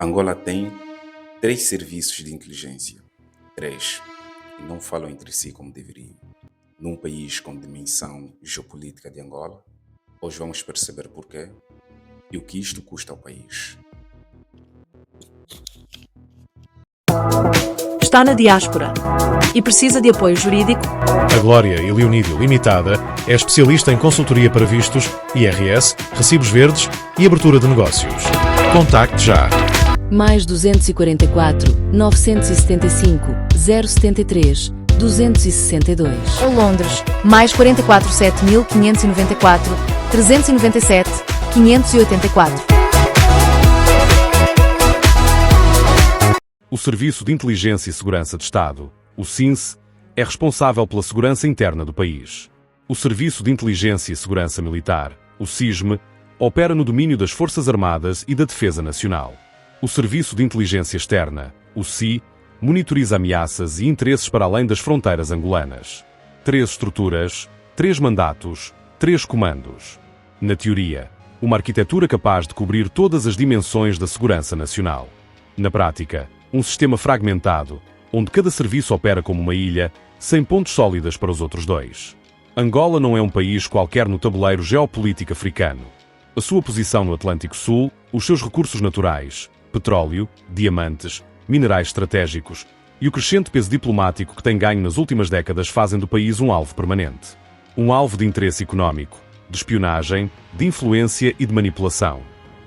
Angola tem três serviços de inteligência. Três. E não falam entre si como deveriam. Num país com dimensão geopolítica de Angola, hoje vamos perceber porquê e o que isto custa ao país. Está na diáspora e precisa de apoio jurídico? A Glória e Leonídio Limitada é especialista em consultoria para vistos, IRS, recibos verdes e abertura de negócios. Contacte já. Mais 244 975 073 262. Ou Londres, mais 44 7594 397 584. O Serviço de Inteligência e Segurança de Estado, o SINSE, é responsável pela segurança interna do país. O Serviço de Inteligência e Segurança Militar, o SISM, opera no domínio das Forças Armadas e da Defesa Nacional. O Serviço de Inteligência Externa, o SI, monitoriza ameaças e interesses para além das fronteiras angolanas. 3 estruturas, 3 mandatos, 3 comandos. Na teoria, uma arquitetura capaz de cobrir todas as dimensões da segurança nacional. Na prática, um sistema fragmentado, onde cada serviço opera como uma ilha, sem pontes sólidas para os outros dois. Angola não é um país qualquer no tabuleiro geopolítico africano. A sua posição no Atlântico Sul, os seus recursos naturais, petróleo, diamantes, minerais estratégicos e o crescente peso diplomático que tem ganho nas últimas décadas fazem do país um alvo permanente. Um alvo de interesse económico, de espionagem, de influência e de manipulação.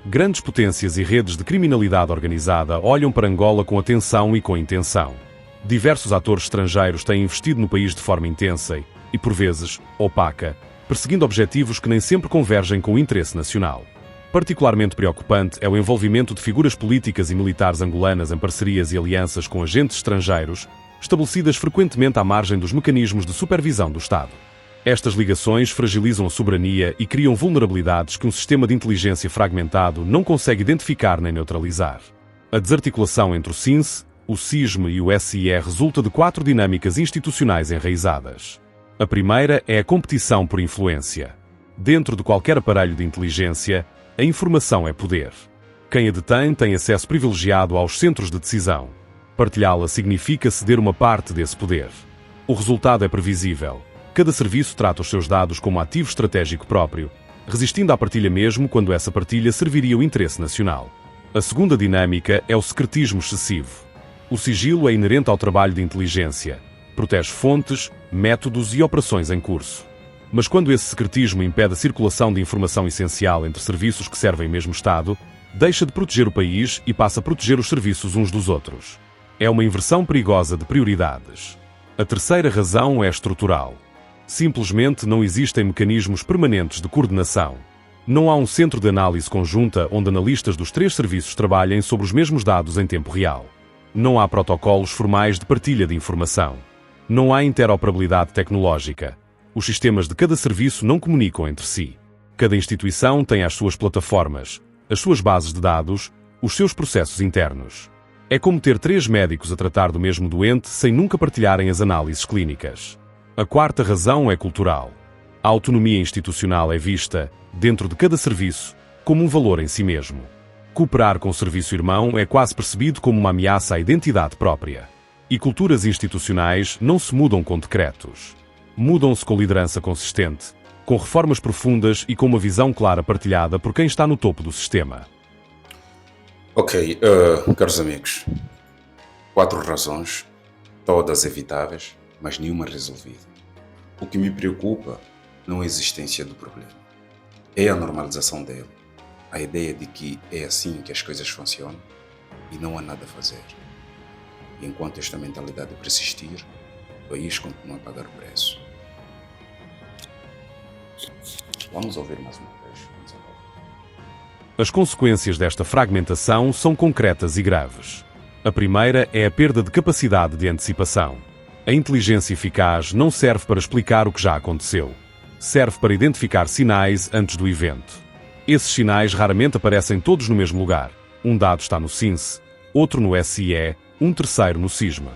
Grandes potências e redes de criminalidade organizada olham para Angola com atenção e com intenção. Diversos atores estrangeiros têm investido no país de forma intensa e, por vezes, opaca, perseguindo objetivos que nem sempre convergem com o interesse nacional. Particularmente preocupante é o envolvimento de figuras políticas e militares angolanas em parcerias e alianças com agentes estrangeiros, estabelecidas frequentemente à margem dos mecanismos de supervisão do Estado. Estas ligações fragilizam a soberania e criam vulnerabilidades que um sistema de inteligência fragmentado não consegue identificar nem neutralizar. A desarticulação entre o SINSE, o SISM e o SIE resulta de 4 dinâmicas institucionais enraizadas. A primeira é a competição por influência. Dentro de qualquer aparelho de inteligência, a informação é poder. Quem a detém tem acesso privilegiado aos centros de decisão. Partilhá-la significa ceder uma parte desse poder. O resultado é previsível. Cada serviço trata os seus dados como ativo estratégico próprio, resistindo à partilha mesmo quando essa partilha serviria o interesse nacional. A segunda dinâmica é o secretismo excessivo. O sigilo é inerente ao trabalho de inteligência. Protege fontes, métodos e operações em curso. Mas quando esse secretismo impede a circulação de informação essencial entre serviços que servem o mesmo Estado, deixa de proteger o país e passa a proteger os serviços uns dos outros. É uma inversão perigosa de prioridades. A terceira razão é estrutural. Simplesmente não existem mecanismos permanentes de coordenação. Não há um centro de análise conjunta onde analistas dos 3 serviços trabalhem sobre os mesmos dados em tempo real. Não há protocolos formais de partilha de informação. Não há interoperabilidade tecnológica. Os sistemas de cada serviço não comunicam entre si. Cada instituição tem as suas plataformas, as suas bases de dados, os seus processos internos. É como ter 3 médicos a tratar do mesmo doente sem nunca partilharem as análises clínicas. A quarta razão é cultural. A autonomia institucional é vista, dentro de cada serviço, como um valor em si mesmo. Cooperar com o serviço irmão é quase percebido como uma ameaça à identidade própria. E culturas institucionais não se mudam com decretos. Mudam-se com liderança consistente, com reformas profundas e com uma visão clara partilhada por quem está no topo do sistema. Ok, caros amigos. 4 razões, todas evitáveis, mas nenhuma resolvida. O que me preocupa não é a existência do problema. É a normalização dele. A ideia de que é assim que as coisas funcionam e não há nada a fazer. E enquanto esta mentalidade persistir, o país continua a pagar o preço. Vamos ouvir mais uma vez. As consequências desta fragmentação são concretas e graves. A primeira é a perda de capacidade de antecipação. A inteligência eficaz não serve para explicar o que já aconteceu. Serve para identificar sinais antes do evento. Esses sinais raramente aparecem todos no mesmo lugar. Um dado está no SINSE, outro no SIE, um terceiro no SISM.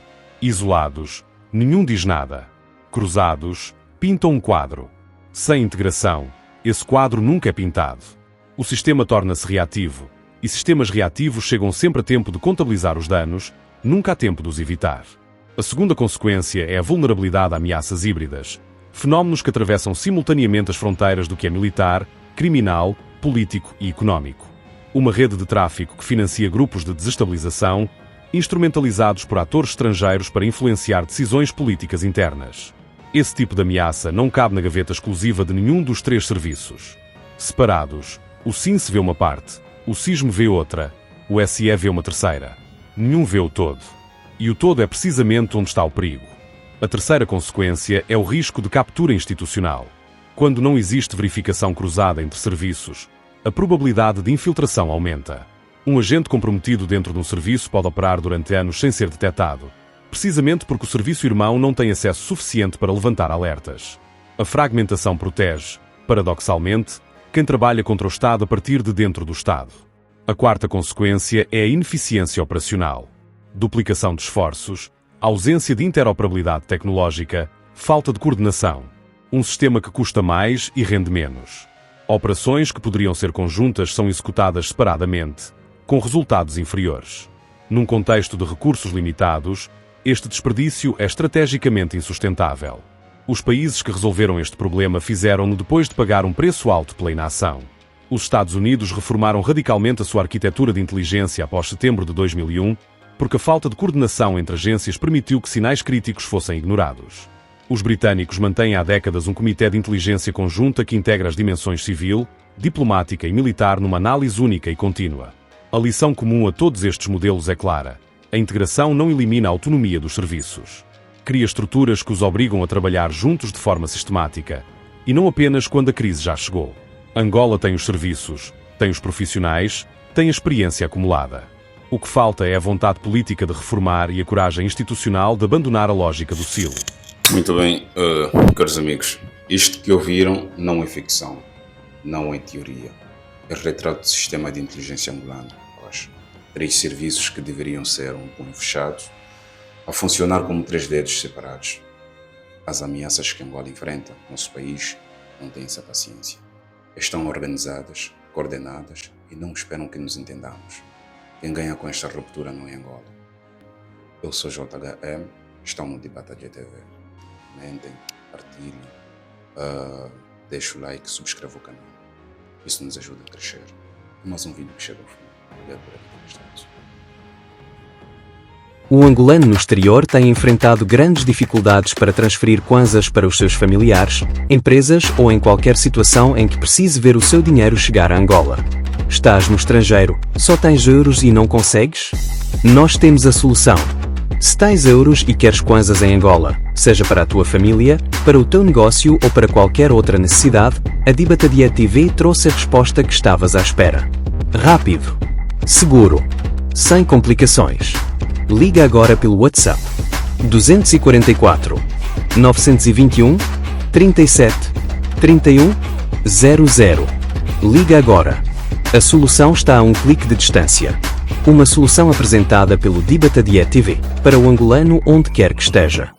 Isolados, nenhum diz nada. Cruzados, pintam um quadro. Sem integração, esse quadro nunca é pintado. O sistema torna-se reativo. e sistemas reativos chegam sempre a tempo de contabilizar os danos, nunca a tempo de os evitar. A segunda consequência é a vulnerabilidade a ameaças híbridas, fenómenos que atravessam simultaneamente as fronteiras do que é militar, criminal, político e económico. Uma rede de tráfico que financia grupos de desestabilização, instrumentalizados por atores estrangeiros para influenciar decisões políticas internas. Esse tipo de ameaça não cabe na gaveta exclusiva de nenhum dos três serviços. Separados, o SINS vê uma parte, o SISMO vê outra, o SE vê uma terceira. Nenhum vê o todo. E o todo é precisamente onde está o perigo. A terceira consequência é o risco de captura institucional. Quando não existe verificação cruzada entre serviços, a probabilidade de infiltração aumenta. Um agente comprometido dentro de um serviço pode operar durante anos sem ser detectado, precisamente porque o serviço irmão não tem acesso suficiente para levantar alertas. A fragmentação protege, paradoxalmente, quem trabalha contra o Estado a partir de dentro do Estado. A quarta consequência é a ineficiência operacional. Duplicação de esforços, ausência de interoperabilidade tecnológica, falta de coordenação. Um sistema que custa mais e rende menos. Operações que poderiam ser conjuntas são executadas separadamente, com resultados inferiores. Num contexto de recursos limitados, este desperdício é estrategicamente insustentável. Os países que resolveram este problema fizeram-no depois de pagar um preço alto pela inação. Os Estados Unidos reformaram radicalmente a sua arquitetura de inteligência após setembro de 2001, porque a falta de coordenação entre agências permitiu que sinais críticos fossem ignorados. Os britânicos mantêm há décadas um comitê de inteligência conjunta que integra as dimensões civil, diplomática e militar numa análise única e contínua. A lição comum a todos estes modelos é clara. A integração não elimina a autonomia dos serviços. Cria estruturas que os obrigam a trabalhar juntos de forma sistemática, e não apenas quando a crise já chegou. Angola tem os serviços, tem os profissionais, tem a experiência acumulada. O que falta é a vontade política de reformar e a coragem institucional de abandonar a lógica do silo. Muito bem, caros amigos, isto que ouviram não é ficção, não é teoria. É retrato do sistema de inteligência angolano. Três serviços que deveriam ser um punho fechado, a funcionar como três dedos separados. As ameaças que Angola enfrenta, nosso país, não têm essa paciência. Estão organizadas, coordenadas e não esperam que nos entendamos. Quem ganha com esta ruptura não é Angola. Eu sou JHM, estão no Debate GTV. Comentem, partilhem, deixe o like, subscreva o canal. Isso nos ajuda a crescer. Mais um vídeo que chega ao fim. Obrigado por acompanhar. O angolano no exterior tem enfrentado grandes dificuldades para transferir kwanzas para os seus familiares, empresas ou em qualquer situação em que precise ver o seu dinheiro chegar a Angola. Estás no estrangeiro, só tens euros e não consegues? Nós temos a solução. Se tens euros e queres kwanzas em Angola, seja para a tua família, para o teu negócio ou para qualquer outra necessidade, a Dibatadia TV trouxe a resposta que estavas à espera. Rápido, seguro, sem complicações. Liga agora pelo WhatsApp 244 921 37 31 00. Liga agora. A solução está a um clique de distância. Uma solução apresentada pelo Dibatadia TV para o angolano onde quer que esteja.